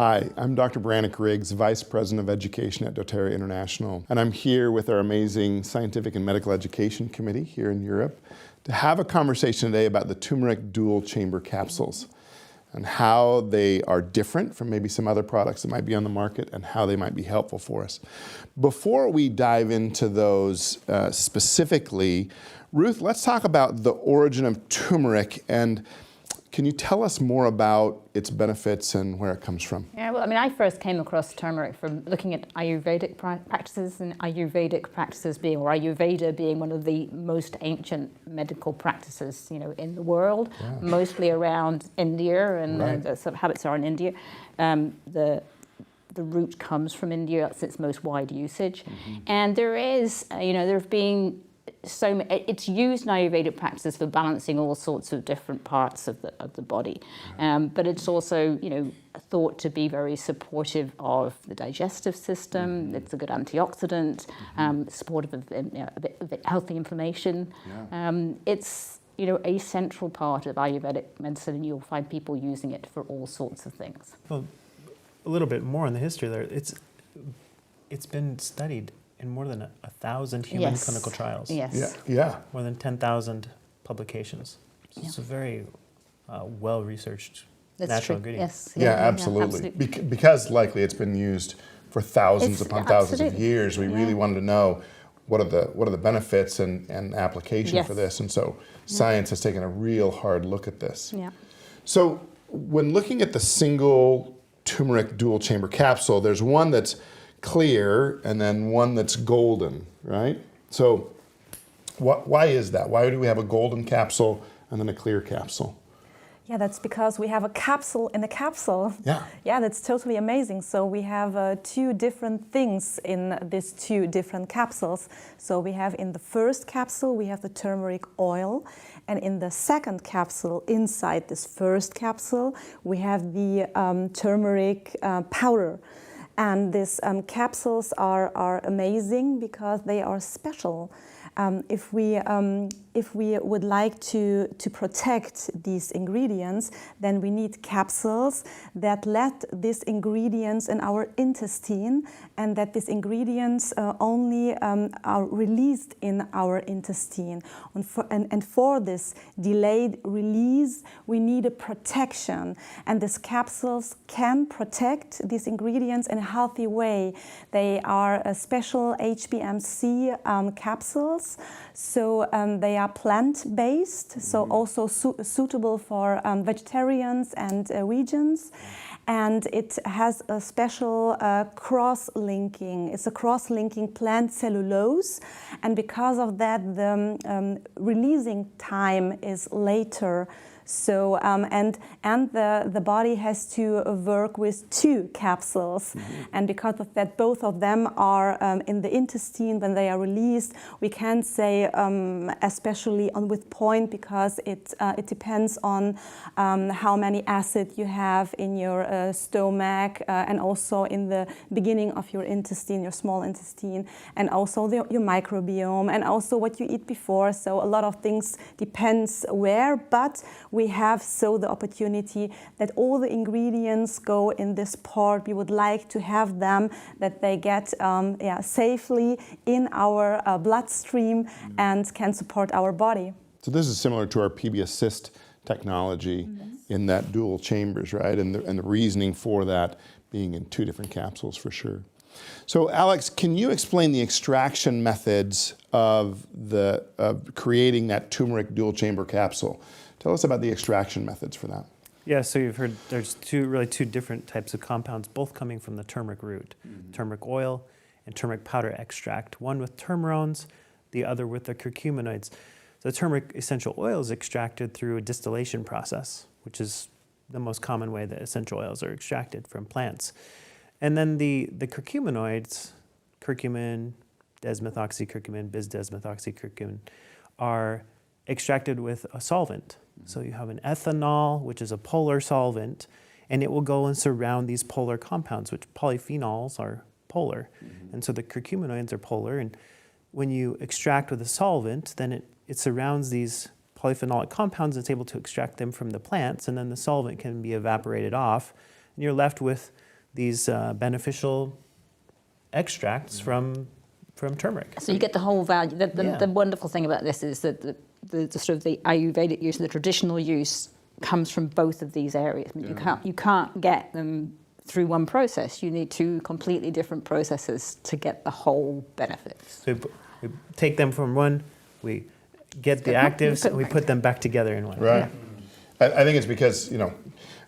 Hi, I'm Dr. Brannick Riggs, Vice President of Education at doTERRA International, and I'm here with our amazing Scientific and Medical Education Committee here in Europe to have a conversation today about the turmeric dual chamber capsules and how they are different from maybe some other products that might be on the market and how they might be helpful for us. Before we dive into those specifically, Ruth, let's talk about the origin of turmeric, and can you tell us more about its benefits and where it comes from? Yeah, well, I mean, I first came across turmeric from looking at Ayurvedic practices, and Ayurvedic practices being, or Ayurveda being one of the most ancient medical practices, in the world, mostly around India, and the sort of habits are in India. The root comes from India; that's its most wide usage, and there is, there have been. It's used in Ayurvedic practices for balancing all sorts of different parts of the body, but it's also thought to be very supportive of the digestive system. It's a good antioxidant, supportive of healthy inflammation. It's a central part of Ayurvedic medicine, and you'll find people using it for all sorts of things. Well, a little bit more on the history there. It's been studied in more than 1,000 human clinical trials. Yes. Yeah. More than 10,000 publications. So it's a very well-researched natural ingredient. Yes. Yeah, absolutely. Because likely it's been used for thousands upon thousands of years. We really wanted to know what are the benefits and application for this. And so science has taken a real hard look at this. Yeah. So when looking at the single turmeric dual chamber capsule, there's one that's clear and then one that's golden, right? So why is that? Why do we have a golden capsule and then a clear capsule? Yeah, that's because we have a capsule in a capsule. Yeah. Yeah, that's totally amazing. So we have two different things in these two different capsules. So we have in the first capsule, we have the turmeric oil. And in the second capsule, inside this first capsule, we have the turmeric powder. And these capsules are amazing because they are special. If we would like to protect these ingredients, then we need capsules that let these ingredients in our intestine, and that these ingredients only are released in our intestine. And for this delayed release, we need a protection. And these capsules can protect these ingredients in a healthy way. They are special HBMC capsules, so they are plant-based, so also suitable for vegetarians and vegans. And it has a special cross-linking. It's a cross-linking plant cellulose, and because of that, the releasing time is later. So and the body has to work with two capsules, and because of that, both of them are in the intestine when they are released. We can't say especially with point, because it depends on how many acid you have in your stomach, and also in the beginning of your intestine, your small intestine, and also your microbiome, and also what you eat before. So a lot of things depends where, but we have the opportunity that all the ingredients go in this part. We would like to have them, that they get safely in our bloodstream and can support our body. So this is similar to our PB Assist technology in that dual chambers, right? And the reasoning for that being in two different capsules for sure. So Alex, can you explain the extraction methods of creating that turmeric dual chamber capsule? Tell us about the extraction methods for that. Yeah, so you've heard there's two different types of compounds, both coming from the turmeric root, turmeric oil and turmeric powder extract, one with turmerones, the other with the curcuminoids. The turmeric essential oil is extracted through a distillation process, which is the most common way that essential oils are extracted from plants. And then the curcuminoids, curcumin, desmethoxycurcumin, bis-desmethoxycurcumin, are extracted with a solvent. So you have an ethanol, which is a polar solvent, and it will go and surround these polar compounds, which polyphenols are polar. And so the curcuminoids are polar, and when you extract with a solvent, then it surrounds these polyphenolic compounds and it's able to extract them from the plants, and then the solvent can be evaporated off, and you're left with these beneficial extracts from turmeric. So you get the whole value. Yeah. The wonderful thing about this is that the sort of the Ayurvedic use and the traditional use comes from both of these areas. I mean, you can't get them through one process. You need two completely different processes to get the whole benefits. So we take them from one, we get the actives, and we put them back together in one. Right. I think it's because, I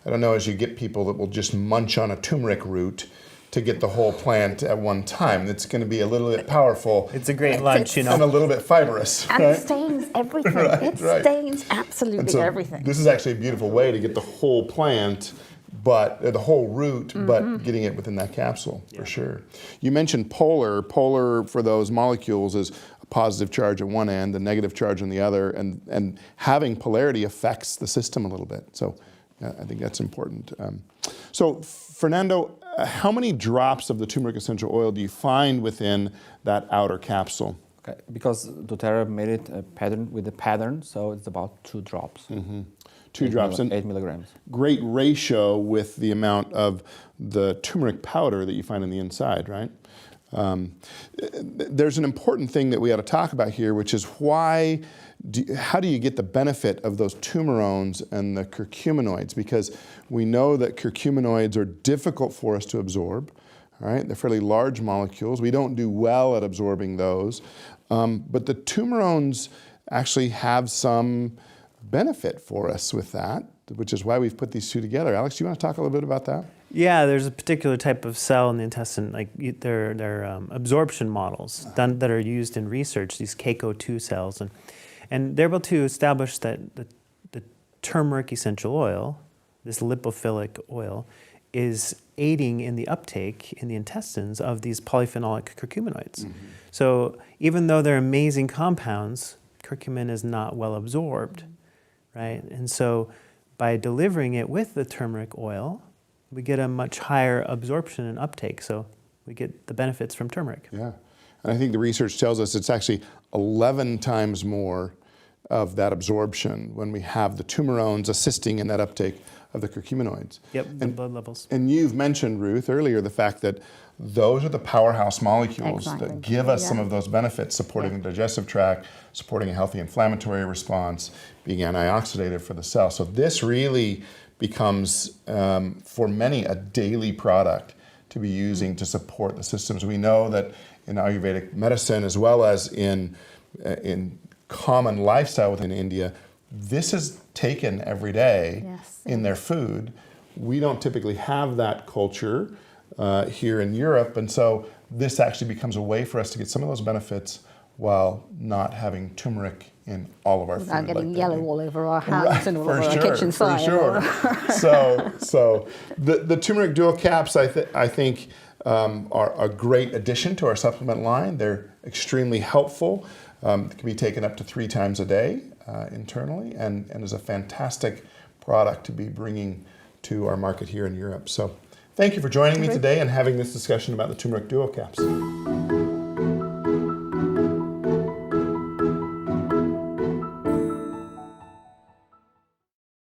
don't know, as you get people that will just munch on a turmeric root to get the whole plant at one time, it's going to be a little bit powerful. It's a great lunch, And a little bit fibrous. And right? it stains everything. Right, It right. stains absolutely And so everything. This is actually a beautiful way to get the whole plant, but the whole root, but getting it within that capsule, for sure. You mentioned polar. Polar for those molecules is a positive charge at one end, a negative charge on the other, and having polarity affects the system a little bit. So I think that's important. So Fernando, how many drops of the turmeric essential oil do you find within that outer capsule? Okay, because doTERRA made it a pattern with a pattern, so it's about 2 drops. 2 drops. And 8 milligrams. great ratio with the amount of the turmeric powder that you find on the inside, right? There's an important thing that we ought to talk about here, which is how do you get the benefit of those tumerones and the curcuminoids? Because we know that curcuminoids are difficult for us to absorb. All right, they're fairly large molecules. We don't do well at absorbing those. But the tumerones actually have some benefit for us with that, which is why we've put these two together. Alex, do you want to talk a little bit about that? Yeah, there's a particular type of cell in the intestine, like they're absorption models done that are used in research, these CACO2 cells. And they're able to establish that the turmeric essential oil, this lipophilic oil, is aiding in the uptake in the intestines of these polyphenolic curcuminoids. So even though they're amazing compounds, curcumin is not well absorbed, right? And so by delivering it with the turmeric oil, we get a much higher absorption and uptake. So we get the benefits from turmeric. Yeah. And I think the research tells us it's actually 11 times more of that absorption when we have the tumerones assisting in that uptake of the curcuminoids. Yep, the blood levels. And you've mentioned, Ruth, earlier the fact that those are the powerhouse molecules Exactly. that give us some Yeah. of those benefits, supporting the digestive tract, supporting a healthy inflammatory response, being antioxidative for the cell. So this really becomes, for many, a daily product to be using to support the systems. We know that in Ayurvedic medicine, as well as in common lifestyle within India, this is taken every day in their food. We don't typically have that culture here in Europe, and so this actually becomes a way for us to get some of those benefits while not having turmeric in all of our Without food. getting like yellow that. all over our hands and all For over sure, our kitchen for side. sure. So the turmeric dual caps, I think, are a great addition to our supplement line. They're extremely helpful. They can be taken up to 3 times a day internally, and is a fantastic product to be bringing to our market here in Europe. So thank you for joining me today and having this discussion about the turmeric dual caps.